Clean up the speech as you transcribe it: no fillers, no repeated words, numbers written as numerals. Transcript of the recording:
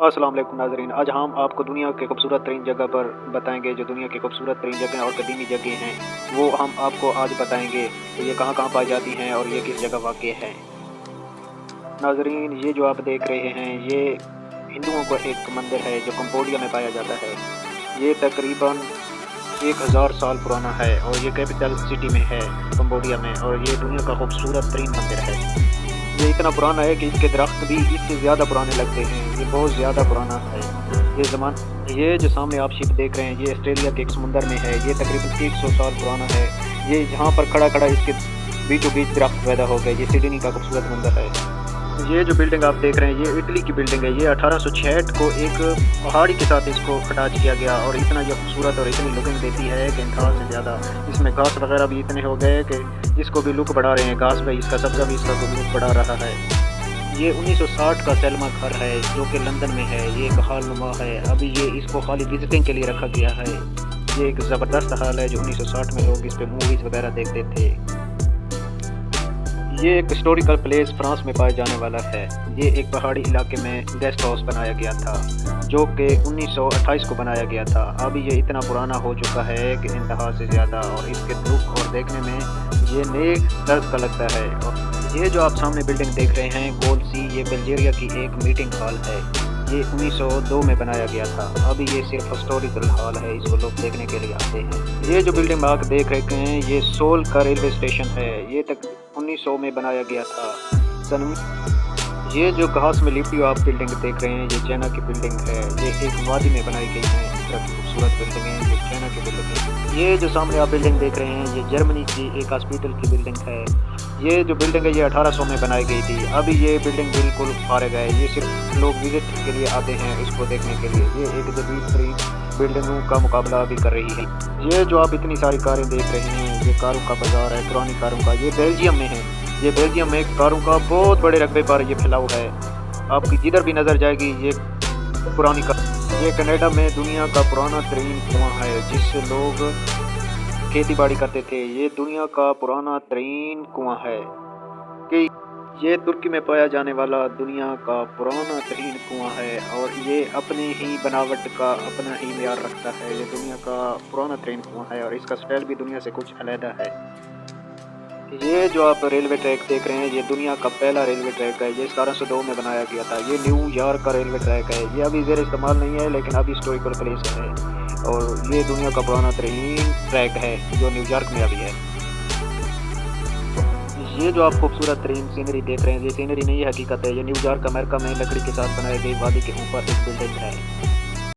अस्सलाम वालेकुम नाज़रीन। आज हम आपको दुनिया के खूबसूरत तरीन जगह पर बताएंगे। जो दुनिया की खूबसूरत तरीन जगह और कदीमी जगह हैं, वो हम आपको आज बताएंगे कि ये कहाँ कहाँ पाई जाती हैं और ये किस जगह वाक़ है। नाज़रीन, ये जो आप देख रहे हैं, ये हिंदुओं का एक मंदिर है जो कंबोडिया में पाया जाता है। ये तकरीबन 1000 साल पुराना है और ये कैपिटल सिटी में है, कंबोडिया में, और ये दुनिया का खूबसूरत तरीन मंदिर है। ये इतना पुराना है कि इसके दरख्त भी इससे ज़्यादा पुराने लगते हैं। ये बहुत ज़्यादा पुराना है। ये जो सामने आप शिप देख रहे हैं, ये ऑस्ट्रेलिया के एक समुंदर में है। ये तकरीबन 100 साल पुराना है। ये जहाँ पर खड़ा खड़ा इसके बीचों बीच दरख्त पैदा हो गए। ये सिडनी का खूबसूरत मंदिर है। ये जो बिल्डिंग आप देख रहे हैं, ये इटली की बिल्डिंग है। ये 1866 को एक पहाड़ी के साथ इसको अटैच किया गया और इतना ये खूबसूरत और इतनी लुकिंग देती है कि इंतहा से ज़्यादा। इसमें घास वगैरह भी इतने हो गए कि इसको भी लुक बढ़ा रहे हैं। घास पे इसका सब्ज़ा भी इसका लुक बढ़ा रहा है। ये 1960 का सैलमा घर है जो कि लंदन में है। ये एक हाल नुमा है। अभी ये इसको खाली विजिटिंग के लिए रखा गया है। ये एक ज़बरदस्त हाल है जो 1960 में लोग इस पे मूवीज़ वगैरह देखते थे। ये एक हिस्टोरिकल प्लेस फ्रांस में पाया जाने वाला है। ये एक पहाड़ी इलाके में गेस्ट हाउस बनाया गया था जो कि 1928 को बनाया गया था। अभी ये इतना पुराना हो चुका है कि इंतहा से ज़्यादा, और इसके लुक और देखने में ये नेक दर्द का लगता है। और ये जो आप सामने बिल्डिंग देख रहे हैं, गोल सी, ये बल्गेरिया की एक मीटिंग हॉल है। ये 1902 में बनाया गया था। अभी ये सिर्फ हिस्टोरिकल हॉल है, इसको लोग देखने के लिए आते हैं। ये जो बिल्डिंग आप देख रहे हैं, ये सोल का रेलवे स्टेशन है। ये तक 1900 में बनाया गया था। ये जो घास में लिपटी हुई आप बिल्डिंग देख रहे हैं, ये चाइना की बिल्डिंग है। ये एक वादी में बनाई गई है। इस तरह की खूबसूरत बिल्डिंग है, ये चाइना की बिल्डिंग है। ये जो सामने आप बिल्डिंग देख रहे हैं, ये जर्मनी की एक हॉस्पिटल की बिल्डिंग है। ये जो बिल्डिंग है, ये 1800 में बनाई गई थी। अभी ये बिल्डिंग बिल्कुल फारिग है। ये सिर्फ लोग विजिट के लिए आते हैं इसको देखने के लिए। ये एक जदीद तरीन बिल्डिंगों का मुकाबला भी कर रही है। ये जो आप इतनी सारी कारें देख रहे हैं, ये कारों का बाजार है, पुरानी कारों का। ये बेल्जियम में है। ये बेल्जियम में कारों का बहुत बड़े रकबे पर ये फैलाव है। आपकी जिधर भी नज़र जाएगी ये पुरानी कार। ये कनाडा में दुनिया का पुराना तरीन कुआं है जिससे लोग खेती बाड़ी करते थे। ये दुनिया का पुराना तरीन कुआं है कि ये तुर्की में पाया जाने वाला दुनिया का पुराना तरीन कुआं है, और ये अपनी ही बनावट का अपना ही मेयार रखता है। ये दुनिया का पुराना तरीन कुआं है और इसका स्टाइल भी दुनिया से कुछ अलग है। ये जो आप रेलवे ट्रैक देख रहे हैं, ये दुनिया का पहला रेलवे ट्रैक है। ये 1702 में बनाया गया था। ये न्यूयॉर्क का रेलवे ट्रैक है। ये अभी ज़ेर इस्तेमाल नहीं है, लेकिन अभी हिस्टोरिकल प्लेस है, और ये दुनिया का पुराना तरीन ट्रैक है जो न्यूयॉर्क में अभी है। ये जो आप खूबसूरत तरीन सीनरी देख रहे हैं, ये सीनरी नहीं है, हकीकत है। ये न्यूयॉर्क अमेरिका में लकड़ी के साथ बनाई गई वादी के ऊपर एक बिल्डिंग है।